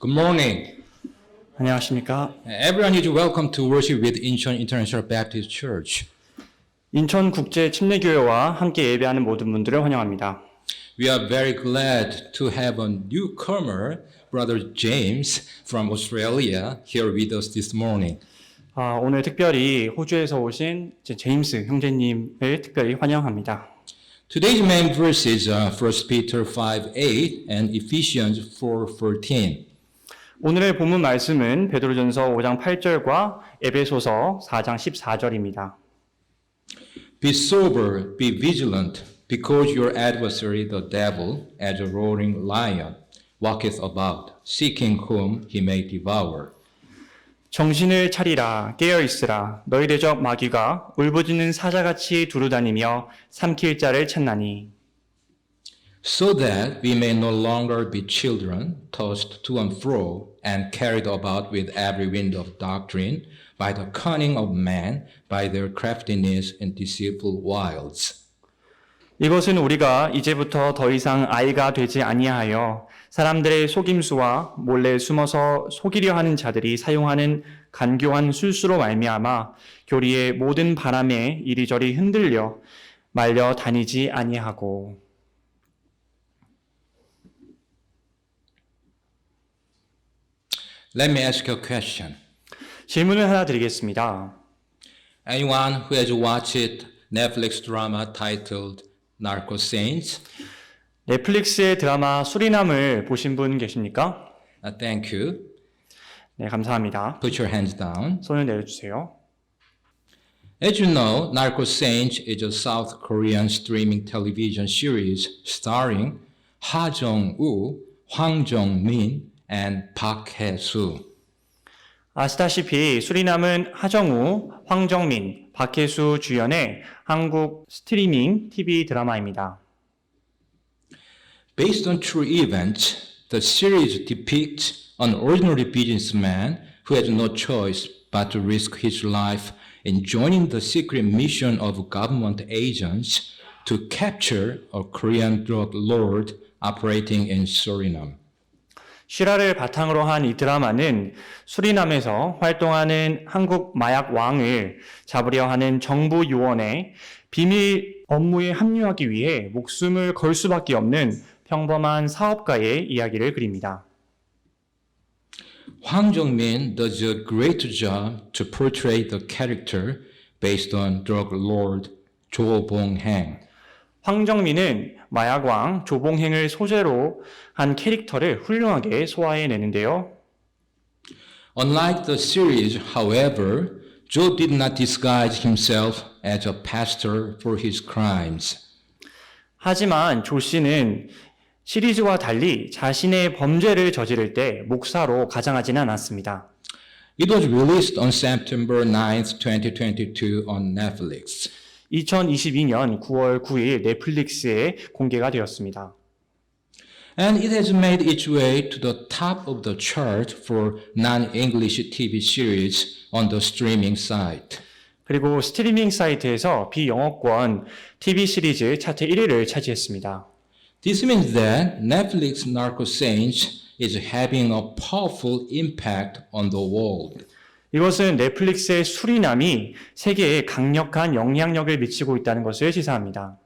Good morning. 안녕하십니까. Everyone is welcome to worship with Incheon International Baptist Church. 인천국제침례교회와 함께 예배하는 모든 분들을 환영합니다. We are very glad to have a newcomer, Brother James from Australia, here with us this morning. 오늘 특별히 호주에서 오신 제임스 형제님을 특별히 환영합니다. Today's main verses are 1 Peter 5:8 and Ephesians 4:14. 오늘의 본문 말씀은 베드로전서 5장 8절과 에베소서 4장 14절입니다. Be sober, be vigilant, because your adversary the devil, as a roaring lion, walketh about, seeking whom he may devour. 정신을 차리라, 깨어있으라, 너희 대적 마귀가 울부짖는 사자같이 두루다니며 삼킬 자를 찾나니. So that we may no longer be children, tossed to and fro, and carried about with every wind of doctrine, by the cunning of man, by their craftiness and deceitful wiles. 이것은 우리가 이제부터 더 이상 아이가 되지 아니하여 사람들의 속임수와 몰래 숨어서 속이려 하는 자들이 사용하는 간교한 술수로 말미암아 교리의 모든 바람에 이리저리 흔들려 말려 다니지 아니하고. Let me ask you a question. 질문을 하나 드리겠습니다. Anyone who has watched Netflix drama titled Narco Saints? 넷플릭스의 드라마 수리남을 보신 분 계십니까? Thank you. 네, 감사합니다. Put your hands down. 손을 내려주세요. As you know, Narco Saints is a South Korean streaming television series starring Ha Jong-woo, Hwang Jong-min, and Park Hae-soo. 아시다시피 수리남은 하정우, 황정민, 박혜수 주연의 한국 스트리밍 TV 드라마입니다. Based on true events, the series depicts an ordinary businessman who has no choice but to risk his life in joining the secret mission of government agents to capture a Korean drug lord operating in Suriname. 실화를 바탕으로 한 이 드라마는 수리남에서 활동하는 한국 마약 왕을 잡으려 하는 정부 요원의 비밀 업무에 합류하기 위해 목숨을 걸 수밖에 없는 평범한 사업가의 이야기를 그립니다. Hwang Jong-min does a great job to portray the character based on drug lord Jo Bong-haeng. 황정민은 마약왕 조봉행을 소재로 한 캐릭터를 훌륭하게 소화해내는데요. Unlike the series, however, Jo did not disguise himself as a pastor for his crimes. 하지만 조 씨는 시리즈와 달리 자신의 범죄를 저지를 때 목사로 가장하지는 않았습니다. It was released on September 9th, 2022 on Netflix. 2022년 9월 9일 넷플릭스에 공개가 되었습니다. And it has made its way to the top of the chart for non-English TV series on the streaming site. 그리고 스트리밍 사이트에서 비영어권 TV 시리즈 차트 1위를 차지했습니다. This means that Netflix Narco Saints is having a powerful impact on the world. 이것은 넷플릭스의 수리남이 세계에 강력한 영향력을 미치고 있다는 것을 시사합니다.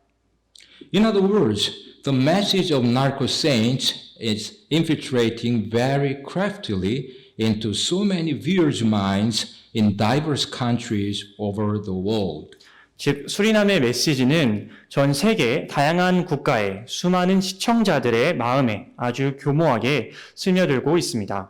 In other words, the message of Narco Saints is infiltrating very craftily into so many viewers' minds in diverse countries over the world. 즉 수리남의 메시지는 전 세계 다양한 국가의 수많은 시청자들의 마음에 아주 교모하게 스며들고 있습니다.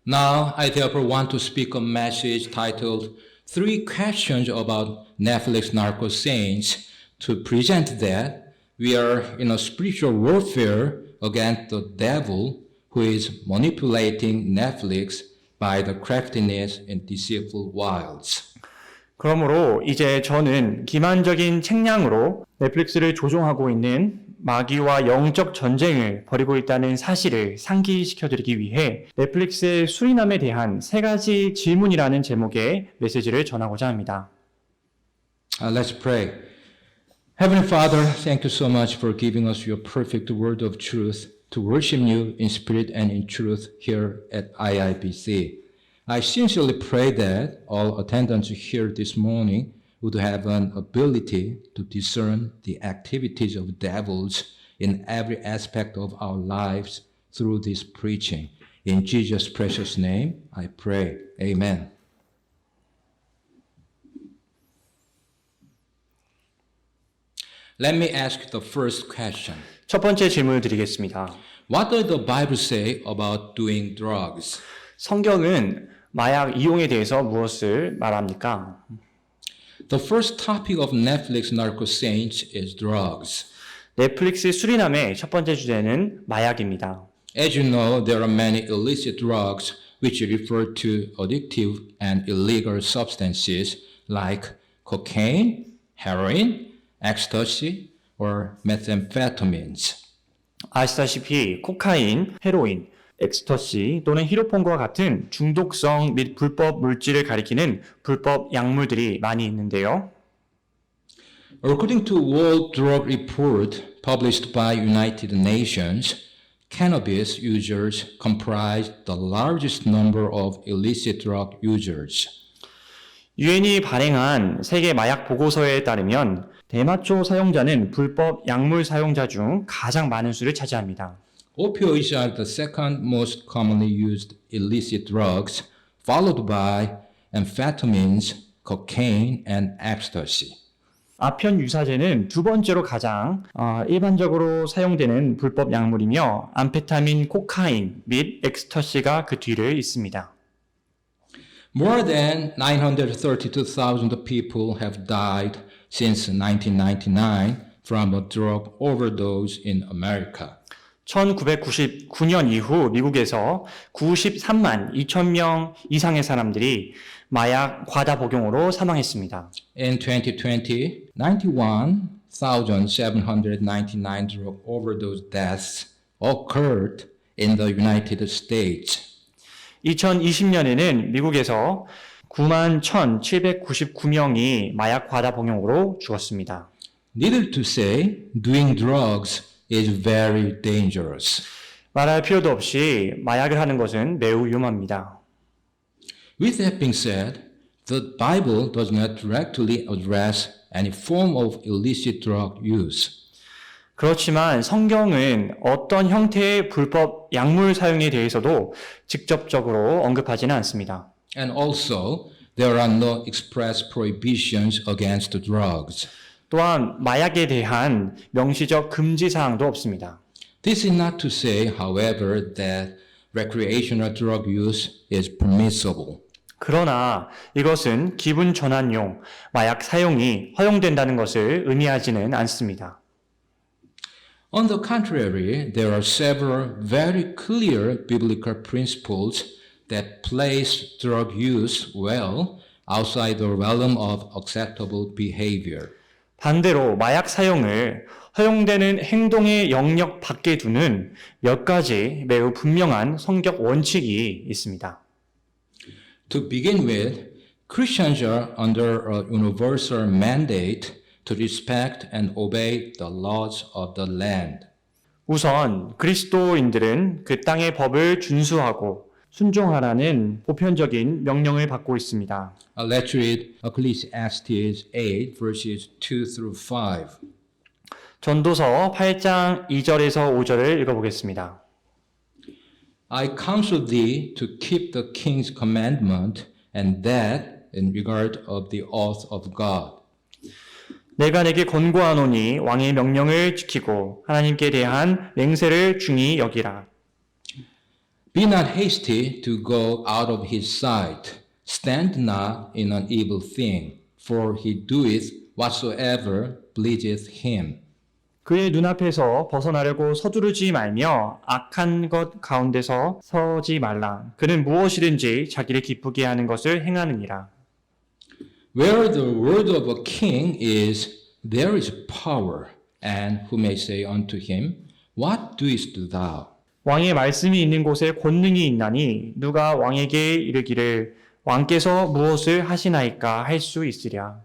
Now, I therefore want to speak a message titled Three Questions About Netflix Narco Saints to present that we are in a spiritual warfare against the devil who is manipulating Netflix by the craftiness and deceitful wiles. 그러므로 이제 저는 기만적인 책량으로 넷플릭스를 조종하고 있는 마귀와 영적 전쟁을 벌이고 있다는 사실을 상기시켜드리기 위해 넷플릭스의 수리남에 대한 3가지 질문이라는 제목의 메시지를 전하고자 합니다. Let's pray. Heavenly Father, thank you so much for giving us your perfect word of truth to worship you in spirit and in truth here at IIBC. I sincerely pray that all attendants here this morning would have an ability to discern the activities of devils in every aspect of our lives through this preaching. In Jesus' precious name, I pray. Amen. Let me ask the first question. 첫 번째 질문을 드리겠습니다. What does the Bible say about doing drugs? 성경은 마약 이용에 대해서 무엇을 말합니까? The first topic of Netflix Narco Saints is drugs. 넷플릭스 수리남의 첫 번째 주제는 마약입니다. As you know, there are many illicit drugs which refer to addictive and illegal substances like cocaine, heroin, ecstasy, or methamphetamines. 아시다시피 코카인, 헤로인, 엑스터시 또는 히로폰과 같은 중독성 및 불법 물질을 가리키는 불법 약물들이 많이 있는데요. According to World Drug Report published by United Nations, cannabis users comprise the largest number of illicit drug users. 유엔이 발행한 세계 마약 보고서에 따르면 대마초 사용자는 불법 약물 사용자 중 가장 많은 수를 차지합니다. Opioids are the second most commonly used illicit drugs, followed by amphetamines, cocaine, and ecstasy. 아편 유사제는 두 번째로 가장 일반적으로 사용되는 불법 약물이며 암페타민, 코카인 및 엑스터시가 그 뒤를 잇습니다. More than 932,000 people have died since 1999 from a drug overdose in America. 1999년 이후 미국에서 93만 2천 명 이상의 사람들이 마약 과다 복용으로 사망했습니다. In 2020, 91,799 drug overdose deaths occurred in the United States. 2020년에는 미국에서 9만 1,799명이 마약 과다 복용으로 죽었습니다. Needless to say, doing drugs is very dangerous. 말할 필요도 없이 마약을 하는 것은 매우 위험합니다. With that being said, the Bible does not directly address any form of illicit drug use. 그렇지만 성경은 어떤 형태의 불법 약물 사용에 대해서도 직접적으로 언급하지는 않습니다. And also, there are no express prohibitions against drugs. 또한 마약에 대한 명시적 금지 사항도 없습니다. This is not to say, however, that recreational drug use is permissible. 그러나 이것은 기분 전환용 마약 사용이 허용된다는 것을 의미하지는 않습니다. On the contrary, there are several very clear biblical principles that place drug use well outside the realm of acceptable behavior. 반대로 마약 사용을 허용되는 행동의 영역 밖에 두는 몇 가지 매우 분명한 성격 원칙이 있습니다. To begin with, Christians are under a universal mandate to respect and obey the laws of the land. 우선 그리스도인들은 그 땅의 법을 준수하고 순종하라는 보편적인 명령을 받고 있습니다. Let's read Ecclesiastes 8 verses 2 through 5. 전도서 8장 2절에서 5절을 읽어보겠습니다. I counsel thee to keep the king's commandment and that in regard of the oath of God. 내가 내게 권고하노니 왕의 명령을 지키고 하나님께 대한 맹세를 중히 여기라. Be not hasty to go out of his sight. Stand not in an evil thing, for he doeth whatsoever pleaseth him. 그의 눈앞에서 벗어나려고 서두르지 말며 악한 것 가운데서 서지 말라. 그는 무엇이든지 자기를 기쁘게 하는 것을 행하느니라. Where the word of a king is, there is power. And who may say unto him, What doest thou? 왕의 말씀이 있는 곳에 권능이 있나니 누가 왕에게 이르기를 왕께서 무엇을 하시나이까 할 수 있으랴.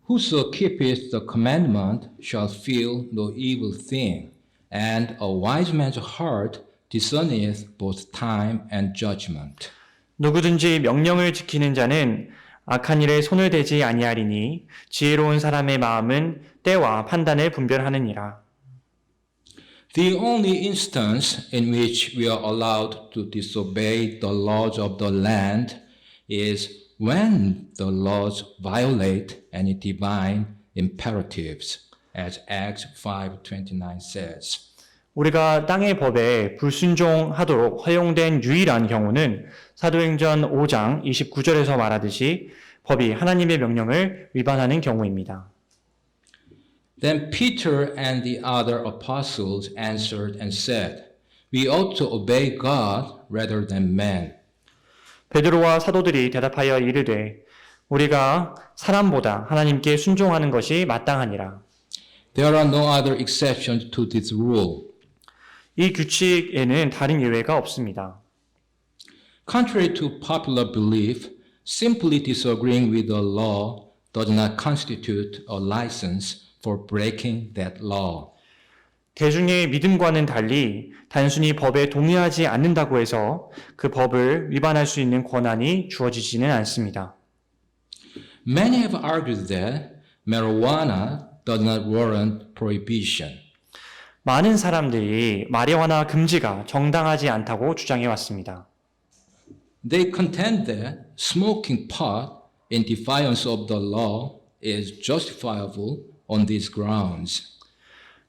Whoso keepeth the commandment shall feel no evil thing, and a wise man's heart discerneth both time and judgment. 누구든지 명령을 지키는 자는 악한 일에 손을 대지 아니하리니 지혜로운 사람의 마음은 때와 판단을 분별하느니라. The only instance in which we are allowed to disobey the laws of the land is when the laws violate any divine imperatives, as Acts 5:29 says. 우리가 땅의 법에 불순종하도록 허용된 유일한 경우는 사도행전 5장 29절에서 말하듯이 법이 하나님의 명령을 위반하는 경우입니다. Then Peter and the other apostles answered and said, We ought to obey God rather than men. 베드로와 사도들이 대답하여 이르되 우리가 사람보다 하나님께 순종하는 것이 마땅하니라. There are no other exceptions to this rule. 이 규칙에는 다른 예외가 없습니다. Contrary to popular belief, simply disagreeing with the law does not constitute a license for breaking that law. 대중의 믿음과는 달리 단순히 법에 동의하지 않는다고 해서 그 법을 위반할 수 있는 권한이 주어지지는 않습니다. Many have argued that marijuana does not warrant prohibition. 많은 사람들이 마리화나 금지가 정당하지 않다고 주장해 왔습니다. They contend that smoking pot in defiance of the law is justifiable on these grounds.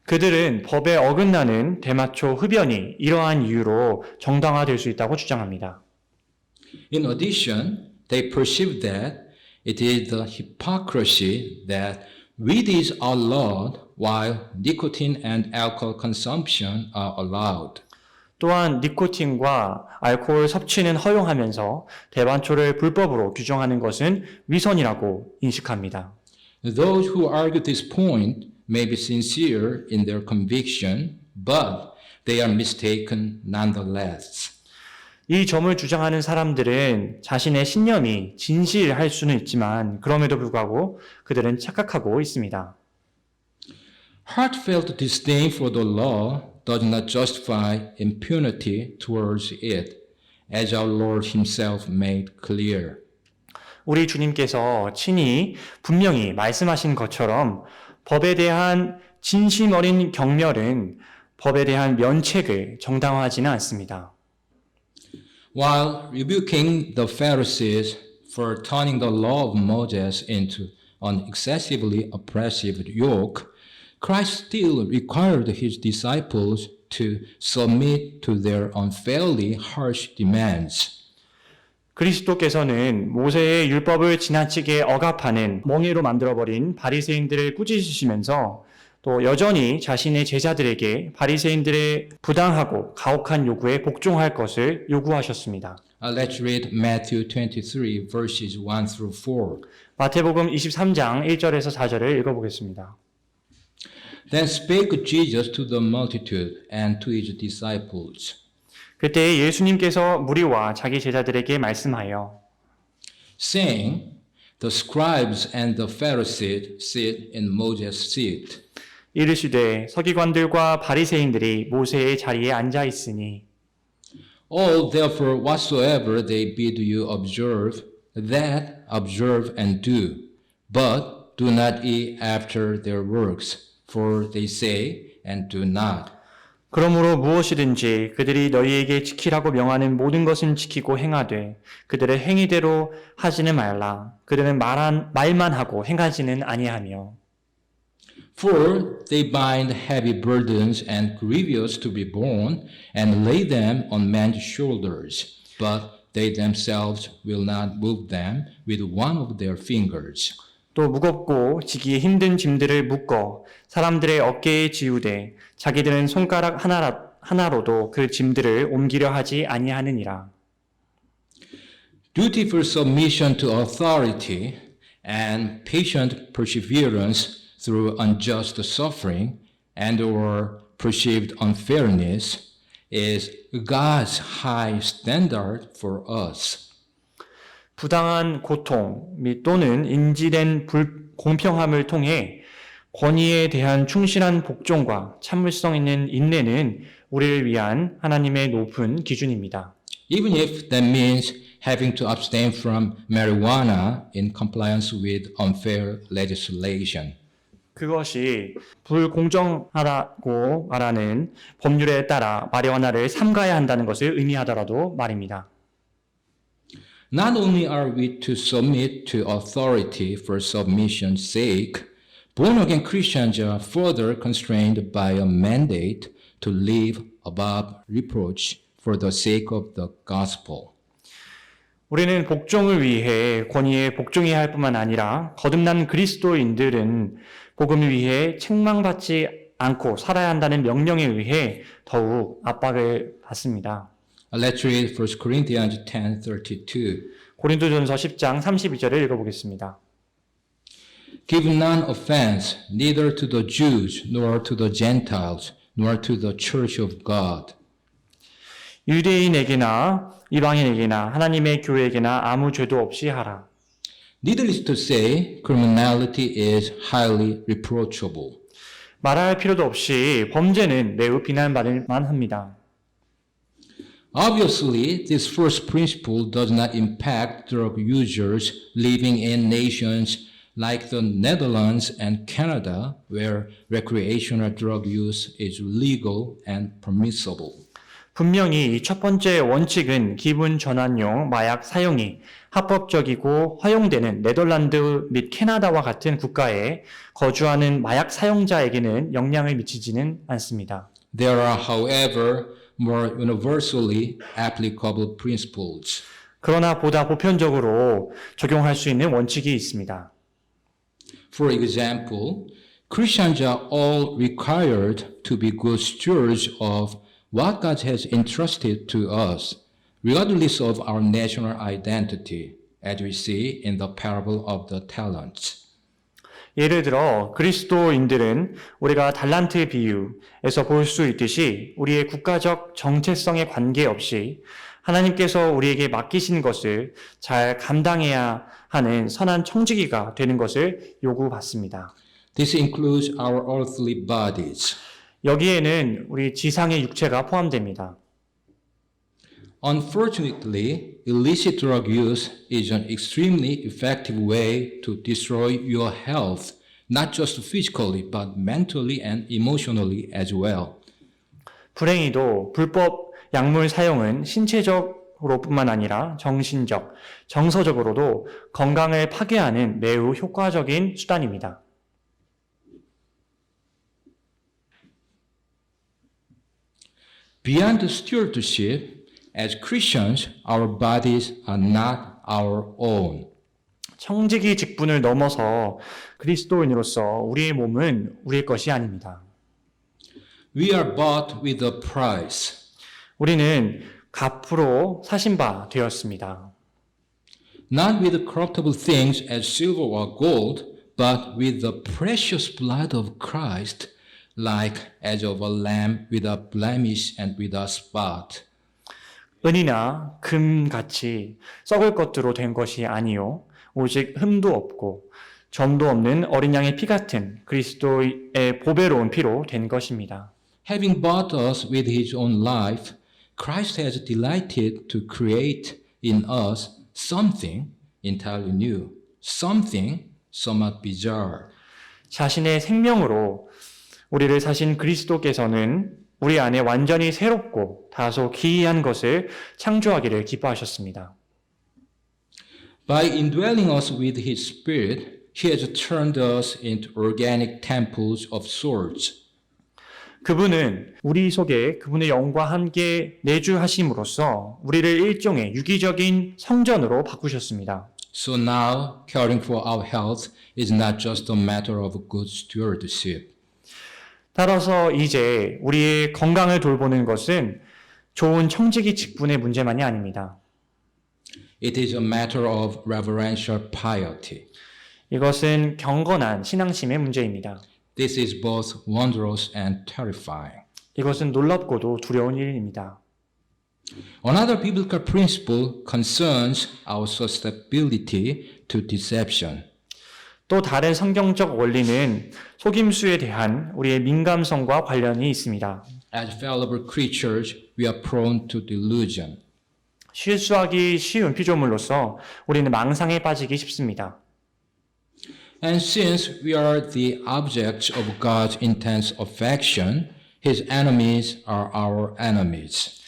그들은 법에 어긋나는 대마초 흡연이 이러한 이유로 정당화될 수 있다고 주장합니다. In addition, they perceive that it is the hypocrisy that weed is outlawed while nicotine and alcohol consumption are allowed. 또한 니코틴과 알코올 섭취는 허용하면서 대마초를 불법으로 규정하는 것은 위선이라고 인식합니다. Those who argue this point may be sincere in their conviction, but they are mistaken nonetheless. 이 점을 주장하는 사람들은 자신의 신념이 진실할 수는 있지만 그럼에도 불구하고 그들은 착각하고 있습니다. Heartfelt disdain for the law does not justify impunity towards it, as our Lord himself made clear. 우리 주님께서 친히 분명히 말씀하신 것처럼 법에 대한 진심 어린 경멸은 법에 대한 면책을 정당화하지는 않습니다. While rebuking the Pharisees for turning the law of Moses into an excessively oppressive yoke, Christ still required his disciples to submit to their unfairly harsh demands. 그리스도께서는 모세의 율법을 지나치게 억압하는 멍에로 만들어버린 바리새인들을 꾸짖으시면서 또 여전히 자신의 제자들에게 바리새인들의 부당하고 가혹한 요구에 복종할 것을 요구하셨습니다. Let's read Matthew 23 verses 1 through 4. 마태복음 23장 1절에서 4절을 읽어보겠습니다. Then spake Jesus to the multitude and to his disciples. 그때 예수님께서 무리와 자기 제자들에게 말씀하여 saying, The scribes and the Pharisees sit in Moses' seat. 이르시되 서기관들과 바리새인들이 모세의 자리에 앉아 있으니 All therefore whatsoever they bid you observe, that observe and do, but do not ye after their works, for they say and do not. 그러므로 무엇이든지 그들이 너희에게 지키라고 명하는 모든 것은 지키고 행하되 그들의 행위대로 하지는 말라. 그들은 말만 하고 행하지는 아니하며. For they bind heavy burdens and grievous to be borne, and lay them on men's shoulders, but they themselves will not move them with one of their fingers. 또 무겁고 지기 힘든 짐들을 묶어 사람들의 어깨에 지우되 자기들은 손가락 하나로도 그 짐들을 옮기려 하지 아니하느니라. Dutiful submission to authority and patient perseverance through unjust suffering and or perceived unfairness is God's high standard for us. 부당한 고통 및 또는 인지된 공평함을 통해 권위에 대한 충실한 복종과 참을성 있는 인내는 우리를 위한 하나님의 높은 기준입니다. Even if that means having to abstain from marijuana in compliance with unfair legislation. 그것이 불공정하다고 말하는 법률에 따라 마리화나를 삼가야 한다는 것을 의미하더라도 말입니다. Not only are we to submit to authority for submission's sake, born-again Christians are further constrained by a mandate to live above reproach for the sake of the gospel. 우리는 복종을 위해 권위에 복종해야 할 뿐만 아니라 거듭난 그리스도인들은 복음을 위해 책망받지 않고 살아야 한다는 명령에 의해 더욱 압박을 받습니다. Let's read 1 Corinthians 10:32. 고린도전서 10장 32절을 읽어보겠습니다. Give none offense, neither to the Jews, nor to the Gentiles, nor to the church of God. 유대인에게나 이방인에게나 하나님의 교회에게나 아무 죄도 없이 하라. Needless to say, criminality is highly reproachable. 말할 필요도 없이 범죄는 매우 비난받을 만합니다. Obviously, this first principle does not impact drug users living in nations like the Netherlands and Canada, where recreational drug use is legal and permissible. 분명히 이 첫 번째 원칙은 기분 전환용 마약 사용이 합법적이고 허용되는 네덜란드 및 캐나다와 같은 국가에 거주하는 마약 사용자에게는 영향을 미치지는 않습니다. There are, however, more universally applicable principles. 그러나 보다 보편적으로 적용할 수 있는 원칙이 있습니다. For example, Christians are all required to be good stewards of what God has entrusted to us, regardless of our national identity, as we see in the parable of the talents. 예를 들어 그리스도인들은 우리가 달란트 비유에서 볼 수 있듯이 우리의 국가적 정체성에 관계없이 하나님께서 우리에게 맡기신 것을 잘 감당해야 하는 선한 청지기가 되는 것을 요구받습니다. This includes our earthly bodies. 여기에는 우리 지상의 육체가 포함됩니다. Unfortunately, illicit drug use is an extremely effective way to destroy your health, not just physically, but mentally and emotionally as well. 불행히도 불법 약물 사용은 신체적으로뿐만 아니라 정신적, 정서적으로도 건강을 파괴하는 매우 효과적인 수단입니다. Beyond stewardship, as Christians, our bodies are not our own. 청지기 직분을 넘어서 그리스도인으로서 우리의 몸은 우리의 것이 아닙니다. We are bought with a price. 우리는 값으로 사신 바 되었습니다. Not with corruptible things as silver or gold, but with the precious blood of Christ, like as of a lamb without blemish and without spot. 은이나 금같이 썩을 것으로 된 것이 아니요 오직 흠도 없고 점도 없는 어린 양의 피 같은 그리스도의 보배로운 피로 된 것입니다. Having bought us with his own life, Christ has delighted to create in us something entirely new, something somewhat bizarre. 자신의 생명으로 우리를 사신 그리스도께서는 우리 안에 완전히 새롭고 다소 기이한 것을 창조하기를 기뻐하셨습니다. By indwelling us with his spirit, he has turned us into organic temples of sorts. 그분은 우리 속에 그분의 영과 함께 내주하심으로써 우리를 일종의 유기적인 성전으로 바꾸셨습니다. So now, caring for our health is not just a matter of good stewardship. 따라서 이제 우리의 건강을 돌보는 것은 좋은 청지기 직분의 문제만이 아닙니다. It is a matter of reverential piety. 이것은 경건한 신앙심의 문제입니다. This is both wondrous and terrifying. 이것은 놀랍고도 두려운 일입니다. Another biblical principle concerns our susceptibility to deception. 또 다른 성경적 원리는 속임수에 대한 우리의 민감성과 관련이 있습니다. As fallible creatures, we are prone to delusion. 실수하기 쉬운 피조물로서 우리는 망상에 빠지기 쉽습니다. And since we are the objects of God's intense affection, His enemies are our enemies.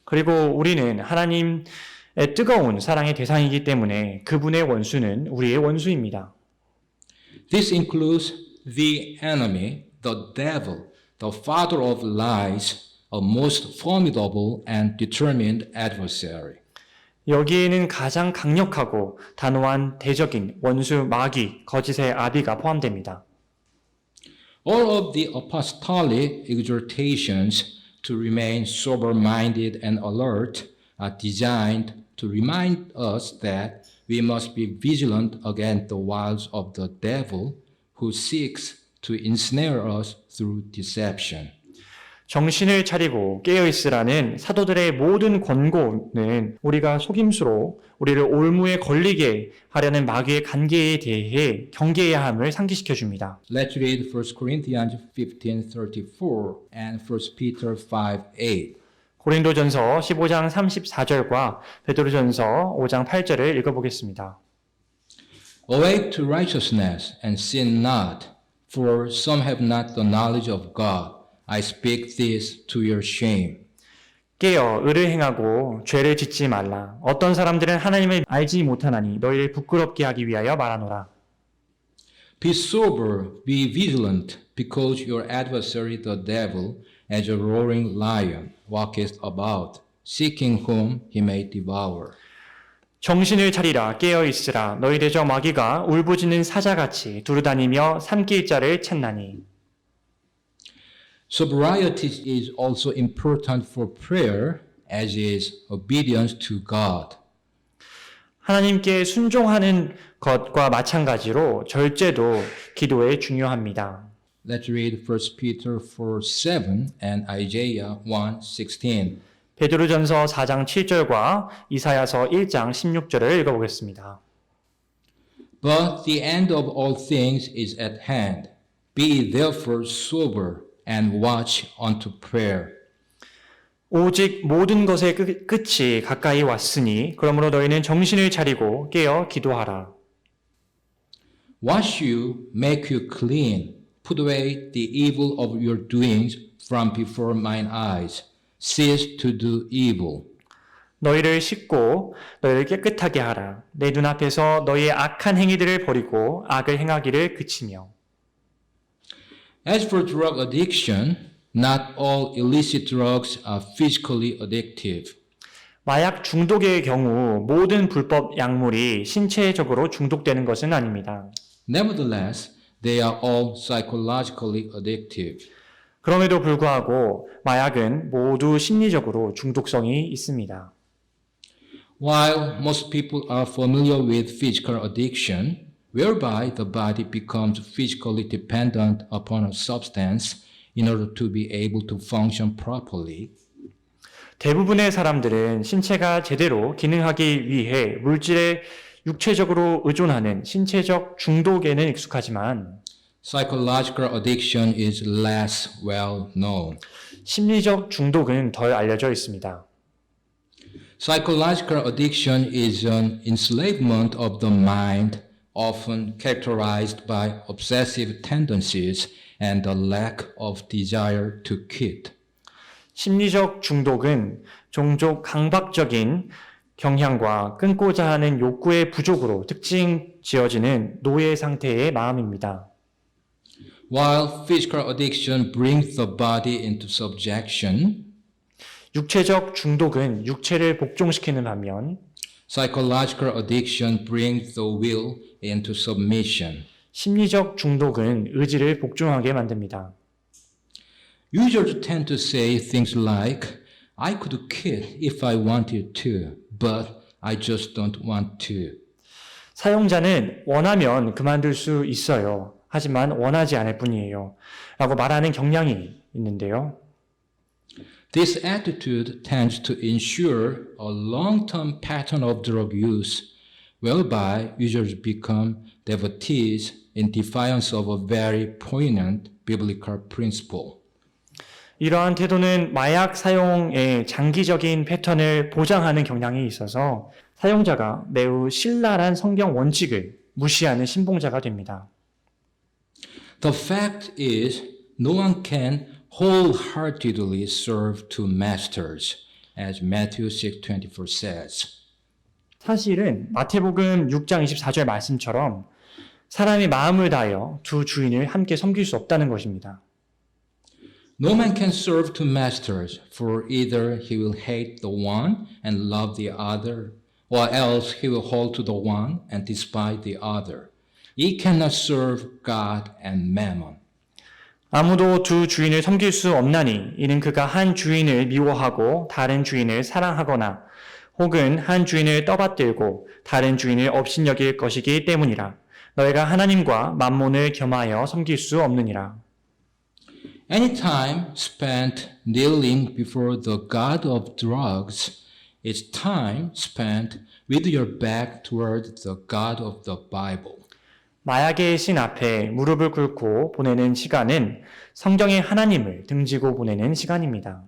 그리고 우리는 하나님의 뜨거운 사랑의 대상이기 때문에 그분의 원수는 우리의 원수입니다. This includes the enemy, the devil, the father of lies, a most formidable and determined adversary. 여기에는 가장 강력하고 단호한 대적인 원수 마귀, 거짓의 아비가 포함됩니다. All of the apostolic exhortations to remain sober-minded and alert are designed to remind us that we must be vigilant against the wiles of the devil who seeks to ensnare us through deception. 정신을 차리고 깨어있으라는 사도들의 모든 권고는 우리가 속임수로 우리를 올무에 걸리게 하려는 마귀의 간계에 대해 경계해야 함을 상기시켜 줍니다. Let's read 1 Corinthians 15:34 and 1 Peter 5:8. 고린도전서 15장 34절과 베드로전서 5장 8절을 읽어보겠습니다. Awake to righteousness and sin not, for some have not the knowledge of God. I speak this to your shame. 깨어 의를 행하고 죄를 짓지 말라. 어떤 사람들은 하나님을 알지 못하나니 너희를 부끄럽게 하기 위하여 말하노라. Be sober, be vigilant, because your adversary the devil, as a roaring lion, walketh about, seeking whom he may devour. 정신을 차리라 깨어 있으라. 너희 대적 마귀가 울부짖는 사자같이 두루다니며 삼킬 자를 찾나니. Sobriety is also important for prayer, as is obedience to God. 하나님께 순종하는 것과 마찬가지로 절제도 기도에 중요합니다. Let's read 1 Peter 4:7 and Isaiah 1:16. 베드로전서 4장 7절과 이사야서 1장 16절을 읽어보겠습니다. But the end of all things is at hand. Be therefore sober and watch unto prayer. 오직 모든 것의 끝이 가까이 왔으니 그러므로 너희는 정신을 차리고 깨어 기도하라. Wash you, make you clean, put away the evil of your doings from before mine eyes. Cease to do evil. 너희를 씻고 너희를 깨끗하게 하라. 내 눈앞에서 너희의 악한 행위들을 버리고 악을 행하기를 그치며. As for drug addiction, not all illicit drugs are physically addictive. 마약 중독의 경우 모든 불법 약물이 신체적으로 중독되는 것은 아닙니다. Nevertheless, they are all psychologically addictive. 그럼에도 불구하고 마약은 모두 심리적으로 중독성이 있습니다. While most people are familiar with physical addiction, whereby the body becomes physically dependent upon a substance in order to be able to function properly, 대부분의 사람들은 신체가 제대로 기능하기 위해 물질에 육체적으로 의존하는 신체적 중독에는 익숙하지만 psychological addiction is less well known. 심리적 중독은 덜 알려져 있습니다. Psychological addiction is an enslavement of the mind, often characterized by obsessive tendencies and a lack of desire to quit. 심리적 중독은 종종 강박적인 경향과 끊고자 하는 욕구의 부족으로 특징 지어지는 노예 상태의 마음입니다. While physical addiction brings the body into subjection, 육체적 중독은 육체를 복종시키는 반면 psychological addiction brings the will into submission. 심리적 중독은 의지를 복종하게 만듭니다. Users tend to say things like, I could quit if I wanted to, but I just don't want to. 사용자는 원하면 그만둘 수 있어요. 하지만 원하지 않을 뿐이에요. 라고 말하는 경향이 있는데요. This attitude tends to ensure a long-term pattern of drug use, whereby users become devotees in defiance of a very poignant biblical principle. 이러한 태도는 마약 사용의 장기적인 패턴을 보장하는 경향이 있어서 사용자가 매우 신랄한 성경 원칙을 무시하는 신봉자가 됩니다. The fact is, no one can wholeheartedly serve two masters, as Matthew 6:24 says. 사실은 마태복음 6장 24절 말씀처럼 사람이 마음을 다하여 두 주인을 함께 섬길 수 없다는 것입니다. No man can serve two masters, for either he will hate the one and love the other, or else he will hold to the one and despise the other. Ye cannot serve God and mammon. 아무도 두 주인을 섬길 수 없나니 이는 그가 한 주인을 미워하고 다른 주인을 사랑하거나 혹은 한 주인을 떠받들고 다른 주인을 업신여길 것이기 때문이라. 너희가 하나님과 만몬을 겸하여 섬길 수 없느니라. Any time spent kneeling before the god of drugs is time spent with your back toward the God of the Bible. 마약의 신 앞에 무릎을 꿇고 보내는 시간은 성경의 하나님을 등지고 보내는 시간입니다.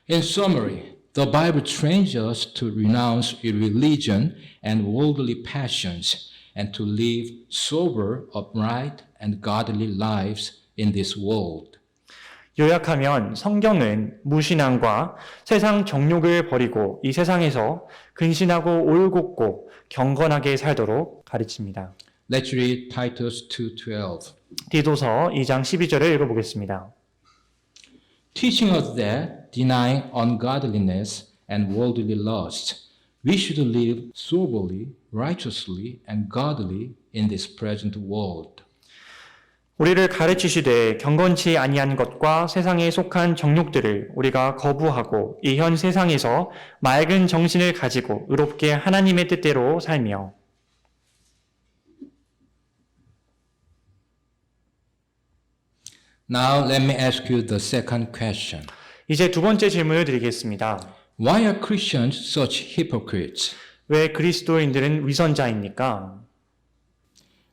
In summary, the Bible trains us to renounce irreligion and worldly passions and to live sober, upright, and godly lives in this world. 요약하면 성경은 무신앙과 세상 정욕을 버리고 이 세상에서 근신하고 올곧고 경건하게 살도록 가르칩니다. Let's read Titus 2:12. 디도서 2장 12절을 읽어보겠습니다. Teaching us that, denying ungodliness and worldly lust, we should live soberly, righteously, and godly in this present world. 우리를 가르치시되 경건치 아니한 것과 세상에 속한 정욕들을 우리가 거부하고 이 현 세상에서 맑은 정신을 가지고 의롭게 하나님의 뜻대로 살며 Now let me ask you the second question. 이제 두 번째 질문을 드리겠습니다. Why are Christians such hypocrites? 왜 그리스도인들은 위선자입니까?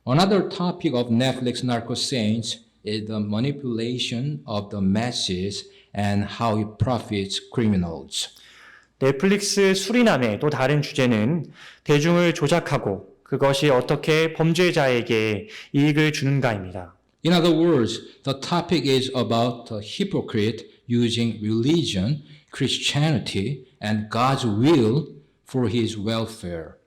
Another topic of Netflix Narco Saints is the manipulation of the masses and how it profits criminals. 넷플릭스 수리남의 또 다른 주제는 대중을 조작하고 그것이 어떻게 범죄자에게 이익을 주는가입니다. In other words, the topic is about the hypocrite using religion, Christianity, and God's will for his welfare.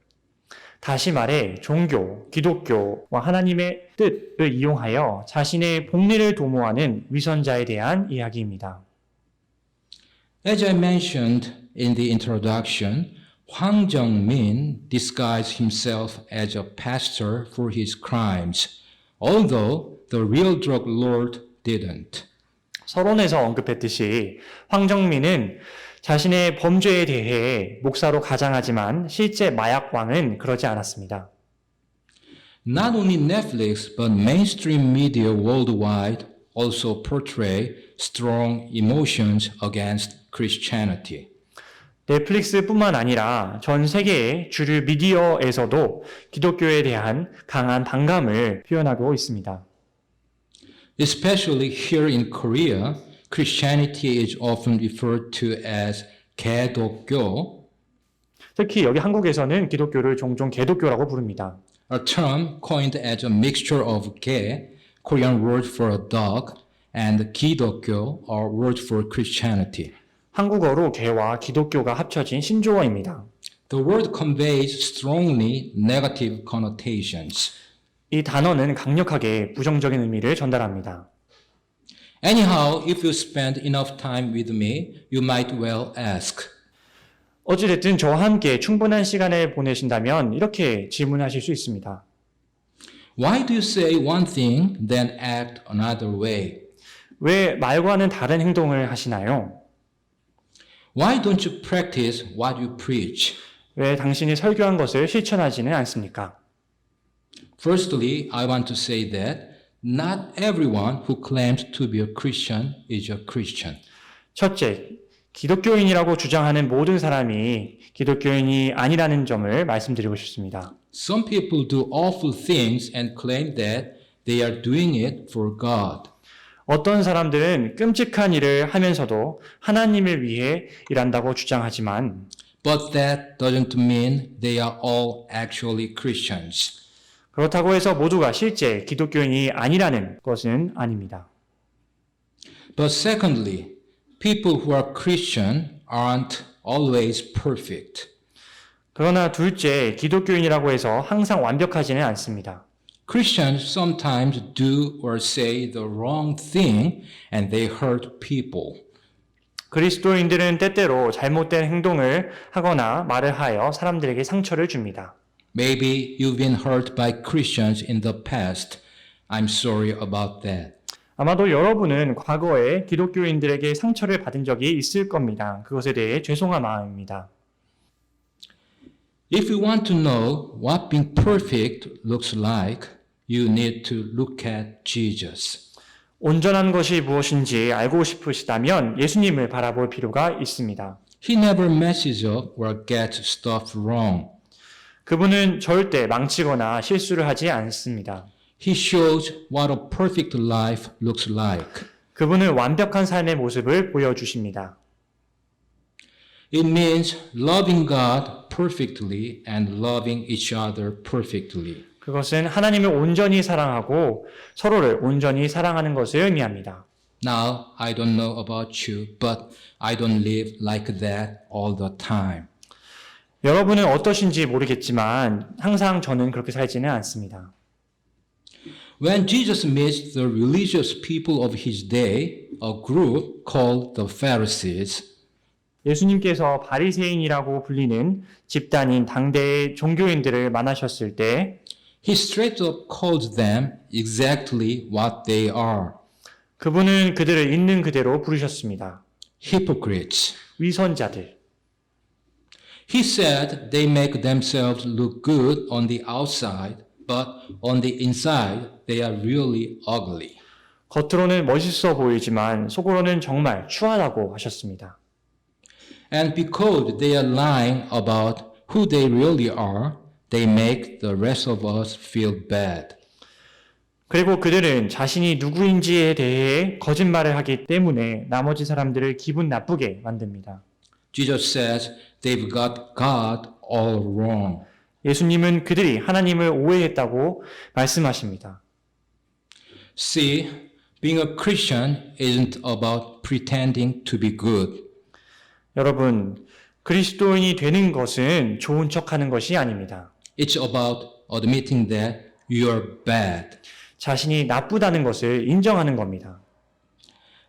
다시 말해 종교, 기독교와 하나님의 뜻을 이용하여 자신의 복리를 도모하는 위선자에 대한 이야기입니다. As I mentioned in the introduction, Hwang Jung-min disguised himself as a pastor for his crimes, although the real drug lord didn't. 서론에서 언급했듯이 황정민은 자신의 범죄에 대해 목사로 가장하지만 실제 마약왕은 그러지 않았습니다. Not only Netflix, but mainstream media worldwide also portray strong emotions against Christianity. 넷플릭스뿐만 아니라 전 세계의 주류 미디어에서도 기독교에 대한 강한 반감을 표현하고 있습니다. Especially here in Korea, Christianity is often referred to as 개독교, 특히 여기 한국에서는 기독교를 종종 개독교라고 부릅니다. a term coined as a mixture of 개, Korean word for a dog, and 기독교, or word for Christianity. 한국어로 개와 기독교가 합쳐진 신조어입니다. The word conveys strongly negative connotations. 이 단어는 강력하게 부정적인 의미를 전달합니다. Anyhow, if you spend enough time with me, you might well ask, 어찌됐든 저와 함께 충분한 시간을 보내신다면 이렇게 질문하실 수 있습니다. why do you say one thing, then act another way? 왜 말과는 다른 행동을 하시나요? Why don't you practice what you preach? 왜 당신이 설교한 것을 실천하지는 않습니까? Firstly, I want to say that not everyone who claims to be a Christian is a Christian. 첫째, 기독교인이라고 주장하는 모든 사람이 기독교인이 아니라는 점을 말씀드리고 싶습니다. Some people do awful things and claim that they are doing it for God. 어떤 사람들은 끔찍한 일을 하면서도 하나님을 위해 일한다고 주장하지만 But that doesn't mean they are all actually Christians. 그렇다고 해서 모두가 실제 기독교인이 아니라는 것은 아닙니다. But secondly, people who are Christian aren't always perfect. 그러나 둘째, 기독교인이라고 해서 항상 완벽하지는 않습니다. Christians sometimes do or say the wrong thing and they hurt people. 그리스도인들은 때때로 잘못된 행동을 하거나 말을 하여 사람들에게 상처를 줍니다. Maybe you've been hurt by Christians in the past. I'm sorry about that. 아마도 여러분은 과거에 기독교인들에게 상처를 받은 적이 있을 겁니다. 그것에 대해 죄송한 마음입니다. If you want to know what being perfect looks like, you need to look at Jesus. 온전한 것이 무엇인지 알고 싶으시다면 예수님을 바라볼 필요가 있습니다. He never messes up or gets stuff wrong. 그분은 절대 망치거나 실수를 하지 않습니다. He shows what a perfect life looks like. 그분은 완벽한 삶의 모습을 보여주십니다. It means loving God perfectly and loving each other perfectly. 그것은 하나님을 온전히 사랑하고 서로를 온전히 사랑하는 것을 의미합니다. Now, I don't know about you, but I don't live like that all the time. 여러분은 어떠신지 모르겠지만 항상 저는 그렇게 살지는 않습니다. When Jesus meets the religious people of his day, a group called the Pharisees, 예수님께서 바리새인이라고 불리는 집단인 당대의 종교인들을 만나셨을 때 he straight up called them exactly what they are. 그분은 그들을 있는 그대로 부르셨습니다. Hypocrites. 위선자들. He said they make themselves look good on the outside, but on the inside they are really ugly. 겉으로는 멋있어 보이지만 속으로는 정말 추하다고 하셨습니다. And because they are lying about who they really are, they make the rest of us feel bad. 그리고 그들은 자신이 누구인지에 대해 거짓말을 하기 때문에 나머지 사람들을 기분 나쁘게 만듭니다. Jesus says they've got God all wrong. 예수님은 그들이 하나님을 오해했다고 말씀하십니다. See, being a Christian isn't about pretending to be good. 여러분, 그리스도인이 되는 것은 좋은 척하는 것이 아닙니다. It's about admitting that you're bad. 자신이 나쁘다는 것을 인정하는 겁니다.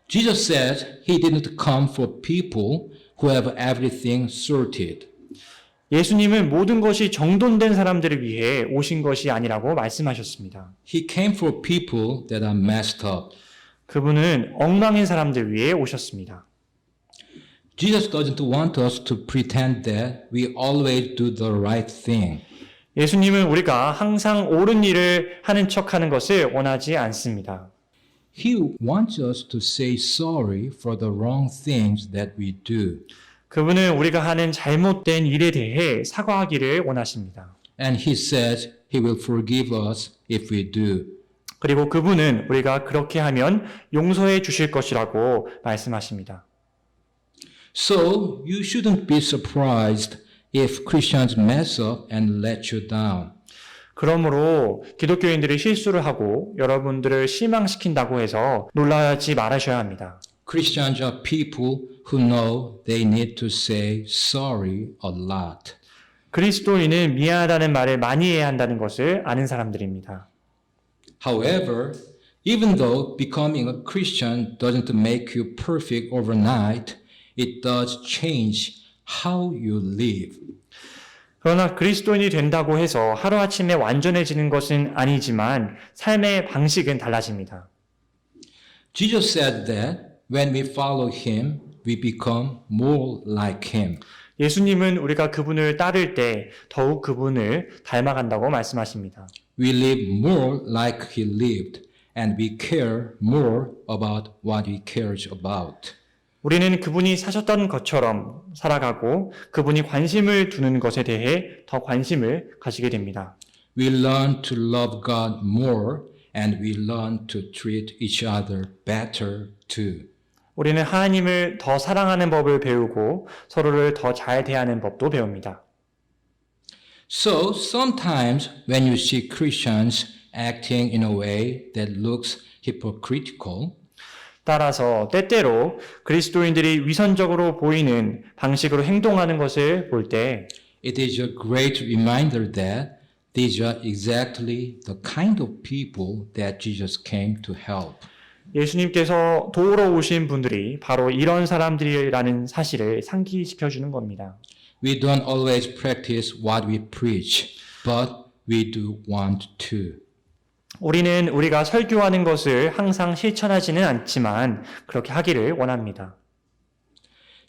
Jesus says he didn't come for people who have everything sorted. 예수님은 모든 것이 정돈된 사람들을 위해 오신 것이 아니라고 말씀하셨습니다. He came for people that are messed up. 그분은 엉망인 사람들 위해 오셨습니다. Jesus doesn't want us to pretend that we always do the right thing. 예수님은 우리가 항상 옳은 일을 하는 척하는 것을 원하지 않습니다. He wants us to say sorry for the wrong things that we do. 그분은 우리가 하는 잘못된 일에 대해 사과하기를 원하십니다. And he says he will forgive us if we do. 그리고 그분은 우리가 그렇게 하면 용서해 주실 것이라고 말씀하십니다. So you shouldn't be surprised if Christians mess up and let you down. 그러므로 기독교인들이 실수를 하고 여러분들을 실망시킨다고 해서 놀라지 말으셔야 합니다. Christians are people who know they need to say sorry a lot. 그리스도인은 미안하다는 말을 많이 해야 한다는 것을 아는 사람들입니다. However, even though becoming a Christian doesn't make you perfect overnight, it does change how you live. 그러나 그리스도인이 된다고 해서 하루아침에 완전해지는 것은 아니지만 삶의 방식은 달라집니다. Jesus said that when we follow him, we become more like him. 예수님은 우리가 그분을 따를 때 더욱 그분을 닮아간다고 말씀하십니다. We live more like he lived, and we care more about what he cares about. 우리는 그분이 사셨던 것처럼 살아가고 그분이 관심을 두는 것에 대해 더 관심을 가지게 됩니다. We learn to love God more and we learn to treat each other better too. 우리는 하나님을 더 사랑하는 법을 배우고 서로를 더 잘 대하는 법도 배웁니다. So sometimes when you see Christians acting in a way that looks hypocritical, 따라서 때때로 그리스도인들이 위선적으로 보이는 방식으로 행동하는 것을 볼 때 it is a great reminder that these are exactly the kind of people that Jesus came to help. 예수님께서 도우러 오신 분들이 바로 이런 사람들이라는 사실을 상기시켜 주는 겁니다. We don't always practice what we preach, but we do want to. 우리는 우리가 설교하는 것을 항상 실천하지는 않지만 그렇게 하기를 원합니다.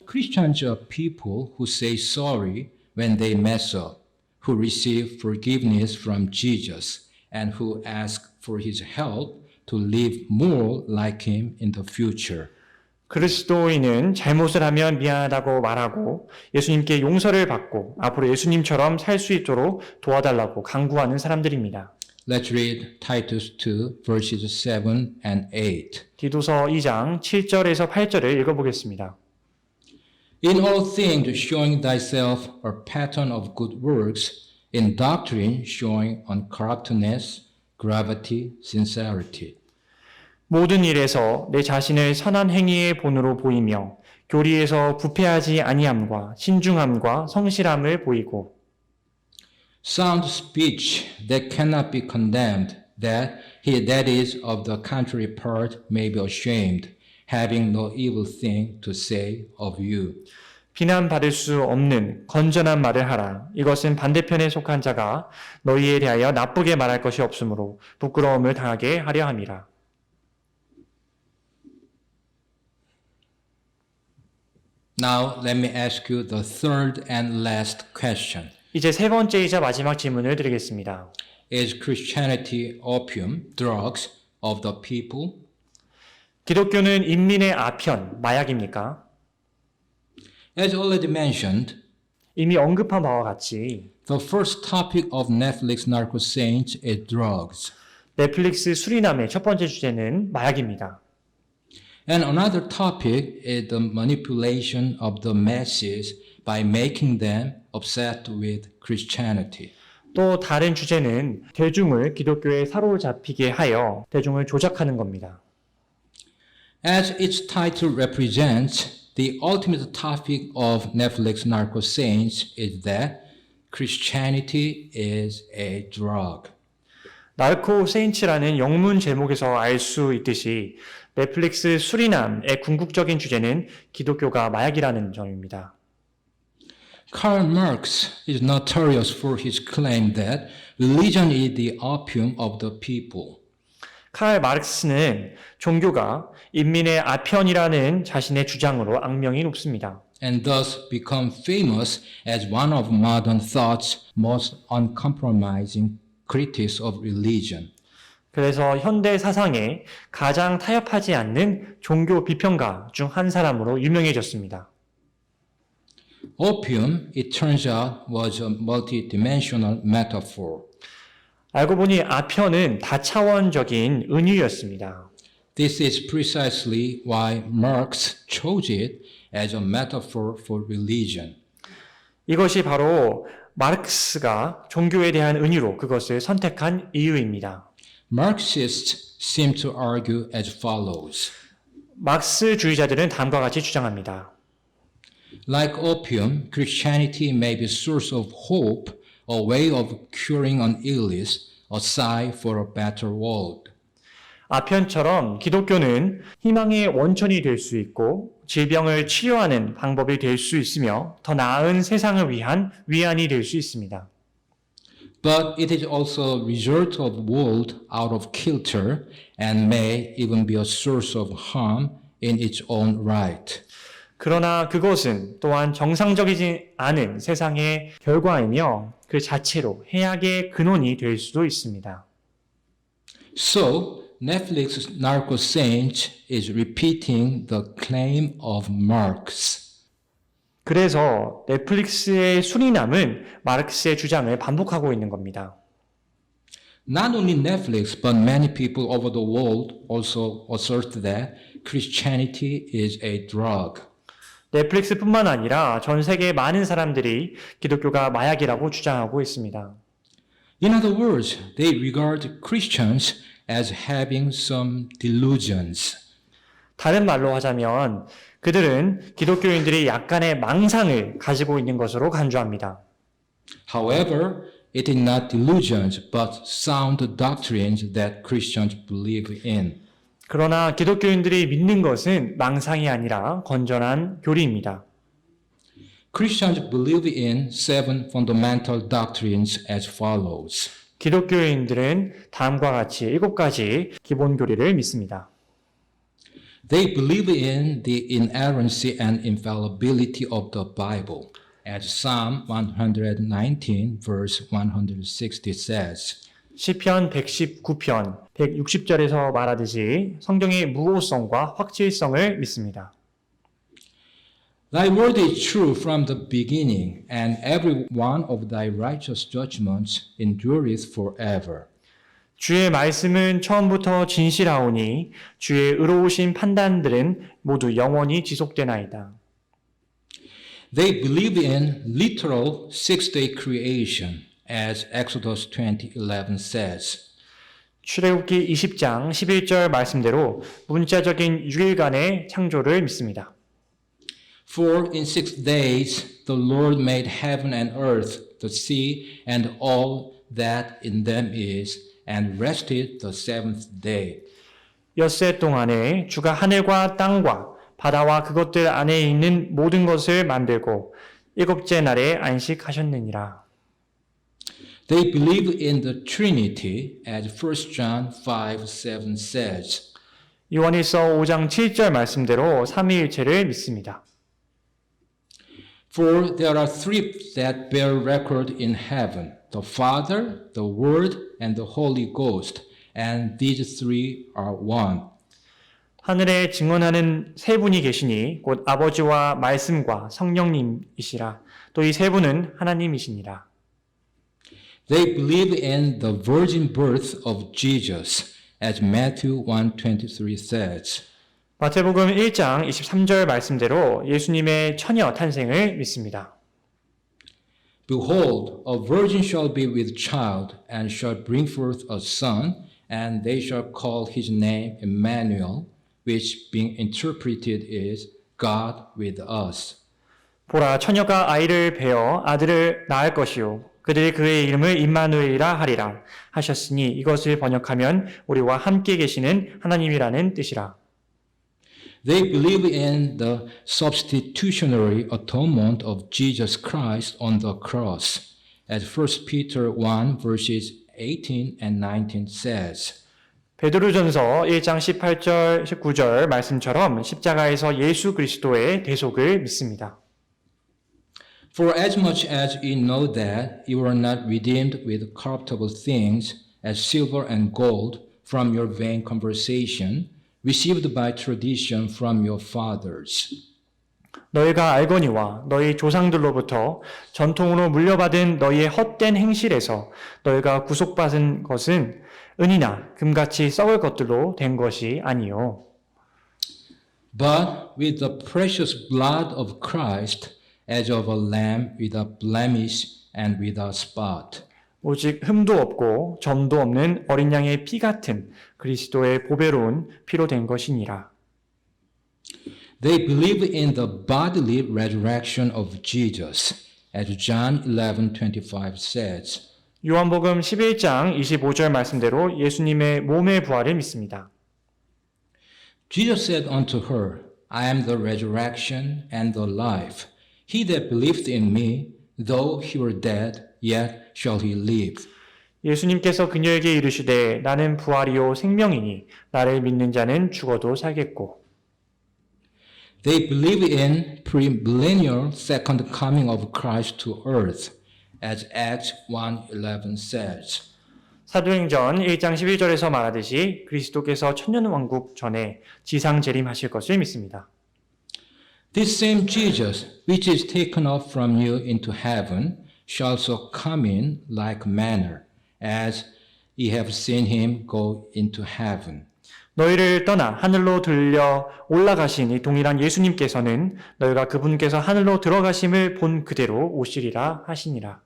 Christians are people who say sorry when they mess up, who receive forgiveness from Jesus, and who ask for his help to live more like him in the future. 그리스도인은 잘못을 하면 미안하다고 말하고 예수님께 용서를 받고 앞으로 예수님처럼 살 수 있도록 도와달라고 강구하는 사람들입니다. Let's read Titus 2 verses 7 and 8. 디도서 2장 7절에서 8절을 읽어보겠습니다. In all things showing thyself a pattern of good works, in doctrine showing uncorruptness, gravity, sincerity. 모든 일에서 내 자신을 선한 행위의 본으로 보이며 교리에서 부패하지 아니함과 신중함과 성실함을 보이고 Sound speech that cannot be condemned, that he that is of the contrary part may be ashamed, having no evil thing to say of you. 비난받을 수 없는 건전한 말을 하라. 이것은 반대편에 속한 자가 너희에 대하여 나쁘게 말할 것이 없으므로 부끄러움을 당하게 하려 함이라. Now let me ask you the third and last question. 이제 세 번째이자 마지막 질문을 드리겠습니다. Is Christianity opium, drugs of the people? 기독교는 인민의 아편, 마약입니까? As already mentioned, 이미 언급한 바와 같이 the first topic of Netflix Narco Saints is drugs. 넷플릭스 수리남의 첫 번째 주제는 마약입니다. And another topic is the manipulation of the masses by making them obsessed with Christianity. 또 다른 주제는 대중을 기독교에 사로잡히게 하여 대중을 조작하는 겁니다. As its title represents, the ultimate topic of Netflix Narco Saints is that Christianity is a drug. 나르코 세인츠라는 영문 제목에서 알 수 있듯이 넷플릭스 수리남의 궁극적인 주제는 기독교가 마약이라는 점입니다. Karl Marx is notorious for his claim that religion is the opium of the people. 칼 마르크스는 종교가 인민의 아편이라는 자신의 주장으로 악명이 높습니다. And thus become famous as one of modern thought's most uncompromising critics of religion. 그래서 현대 사상에 가장 타협하지 않는 종교 비평가 중 한 사람으로 유명해졌습니다. Opium, it turns out, was a multidimensional metaphor. 알고 보니 아편은 다차원적인 은유였습니다. This is precisely why Marx chose it as a metaphor for religion. 이것이 바로 마르크스가 종교에 대한 은유로 그것을 선택한 이유입니다. Marxists seem to argue as follows. 막스주의자들은 다음과 같이 주장합니다. Like opium, Christianity may be a source of hope, a way of curing an illness, a sigh for a better world. 아편처럼 기독교는 희망의 원천이 될 수 있고 질병을 치료하는 방법이 될 수 있으며 더 나은 세상을 위한 위안이 될 수 있습니다. But it is also a result of world out of kilter and may even be a source of harm in its own right. 그러나 그것은 또한 정상적이지 않은 세상의 결과이며 그 자체로 해악의 근원이 될 수도 있습니다. So, Netflix Narco Saints is repeating the claim of Marx. 그래서 넷플릭스의 수리남은 마르크스의 주장을 반복하고 있는 겁니다. Not only Netflix, but many people over the world also assert that Christianity is a drug. 넷플릭스뿐만 아니라 전 세계의 많은 사람들이 기독교가 마약이라고 주장하고 있습니다. In other words, they regard Christians as having some delusions. 다른 말로 하자면 그들은 기독교인들이 약간의 망상을 가지고 있는 것으로 간주합니다. However, it is not delusions, but sound doctrines that Christians believe in. 그러나 기독교인들이 믿는 것은 망상이 아니라 건전한 교리입니다. Christians believe in 7 fundamental doctrines as follows. 기독교인들은 다음과 같이 7가지 기본 교리를 믿습니다. They believe in the inerrancy and infallibility of the Bible, as Psalm 119 verse 160 says. 시편 119편 160절에서 말하듯이 성경의 무오성과 확실성을 믿습니다. Thy word is true from the beginning, and every one of thy righteous judgments endureth forever. 주의 말씀은 처음부터 진실하오니 주의 의로우신 판단들은 모두 영원히 지속되나이다. They believe in literal six-day creation, as Exodus 20:11 says. 출애굽기 20장 11절 말씀대로 문자적인 6일간의 창조를 믿습니다. For in 6 days the Lord made heaven and earth, the sea, and all that in them is, and rested the seventh day. 엿새 동안에 주가 하늘과 땅과 바다와 그것들 안에 있는 모든 것을 만들고 일곱째 날에 안식하셨느니라. They believe in the Trinity, as 1 John 5:7 says. 요한일서 5장 7절 말씀대로 삼위일체를 믿습니다. For there are three that bear record in heaven, the Father, the Word, and the Holy Ghost, and these three are one. 하늘에 증언하는 세 분이 계시니 곧 아버지와 말씀과 성령님이시라. 또 이 세 분은 하나님이시니라. They believe in the virgin birth of Jesus, as Matthew 1:23 says. 마태복음 1장 23절 말씀대로 예수님의 처녀 탄생을 믿습니다. Behold, a virgin shall be with child, and shall bring forth a son, and they shall call his name Emmanuel, which being interpreted is God with us. 보라, 처녀가 아이를 베어 아들을 낳을 것이요 그들이 그의 이름을 임마누엘이라 하리라 하셨으니 이것을 번역하면 우리와 함께 계시는 하나님이라는 뜻이라. They believe in the substitutionary atonement of Jesus Christ on the cross, as 1 Peter 1 verses 18 and 19 says. 베드로전서 1장 18절 19절 말씀처럼 십자가에서 예수 그리스도의 대속을 믿습니다. For as much as ye know that you are not redeemed with corruptible things, as silver and gold, from your vain conversation, received by tradition from your fathers. 너희가 알거니와 너희 조상들로부터 전통으로 물려받은 너희의 헛된 행실에서 너희가 구속받은 것은 은이나 금같이 썩을 것들로 된 것이 아니요. But with the precious blood of Christ, as of a lamb without blemish and without spot. 오직 흠도 없고 점도 없는 어린 양의 피 같은 그리스도의 보배로운 피로 된 것이니라. They believe in the bodily resurrection of Jesus, as John 11:25 says. 요한복음 11장 25절 말씀대로 예수님의 몸의 부활을 믿습니다. Jesus said unto her, I am the resurrection and the life. He that believeth in me, though he were dead, yet shall he live. 예수님께서 그녀에게 이르시되 나는 부활이요 생명이니 나를 믿는 자는 죽어도 살겠고. They believe in premillennial second coming of Christ to earth, as Acts 1:11 says. 사도행전 1장 11절에서 말하듯이 그리스도께서 천년왕국 전에 지상 재림하실 것을 믿습니다. This same Jesus, which is taken up from you into heaven, shall also come in like manner, as ye have seen him go into heaven. 너희를 떠나 하늘로 들려 올라가신 이 동일한 예수님께서는 너희가 그분께서 하늘로 들어가심을 본 그대로 오시리라 하시니라.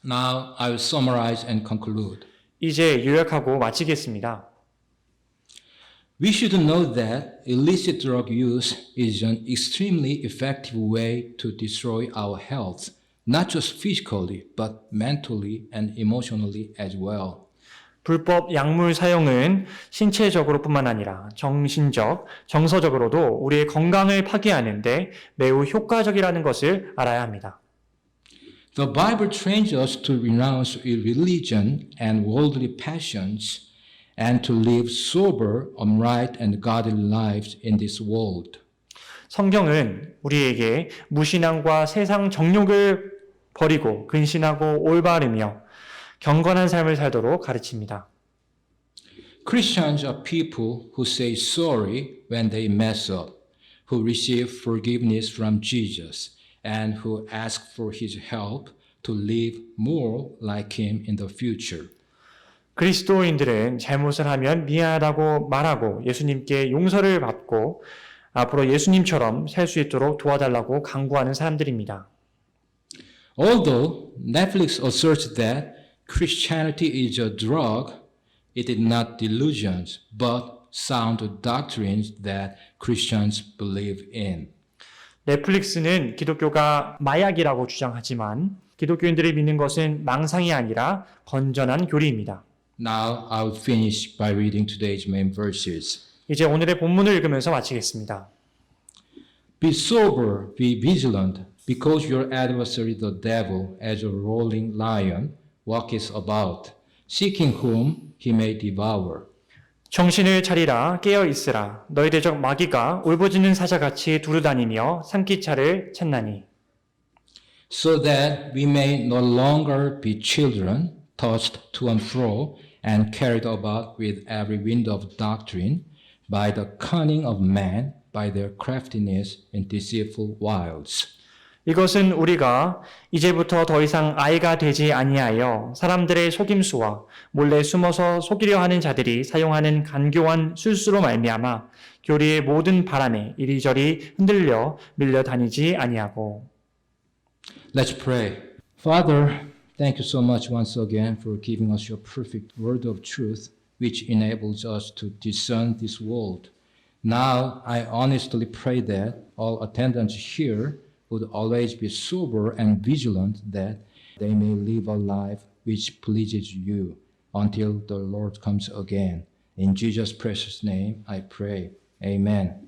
Now I will summarize and conclude. 이제 요약하고 마치겠습니다. We should know that illicit drug use is an extremely effective way to destroy our health, not just physically, but mentally and emotionally as well. 불법 약물 사용은 신체적으로뿐만 아니라 정신적, 정서적으로도 우리의 건강을 파괴하는데 매우 효과적이라는 것을 알아야 합니다. The Bible trains us to renounce irreligion and worldly passions and to live sober, upright, and godly lives in this world. 성경은 우리에게 무신앙과 세상 정욕을 버리고 근신하고 올바르며 경건한 삶을 살도록 가르칩니다. Christians are people who say sorry when they mess up, who receive forgiveness from Jesus, and who ask for his help to live more like him in the future. 그리스도인들은 잘못을 하면 미안하다고 말하고 예수님께 용서를 받고 앞으로 예수님처럼 살 수 있도록 도와달라고 강구하는 사람들입니다. Although Netflix asserts that Christianity is a drug, it is not delusions, but sound doctrines that Christians believe in. 넷플릭스는 기독교가 마약이라고 주장하지만 기독교인들이 믿는 것은 망상이 아니라 건전한 교리입니다. Now I will finish by reading today's main verses. 이제 오늘의 본문을 읽으면서 마치겠습니다. Be sober, be vigilant, because your adversary the devil, as a rolling lion, walketh about, seeking whom he may devour. 정신을 차리라 깨어 있으라 너희 대적 마귀가 울부짖는 사자같이 두루다니며 삼키차를 찾나니. So that we may no longer be children, tossed to and fro, and carried about with every wind of doctrine, by the cunning of man, by their craftiness in deceitful wiles. 이것은 우리가 이제부터 더 이상 아이가 되지 아니하여 사람들의 속임수와 몰래 숨어서 속이려 하는 자들이 사용하는 간교한 술수로 말미암아 교리의 모든 바람에 이리저리 흔들려 밀려 다니지 아니하고. Let's pray. Father, thank you so much once again for giving us your perfect word of truth, which enables us to discern this world. Now, I honestly pray that all attendants here would always be sober and vigilant, that they may live a life which pleases you until the Lord comes again. In Jesus' precious name, I pray. Amen.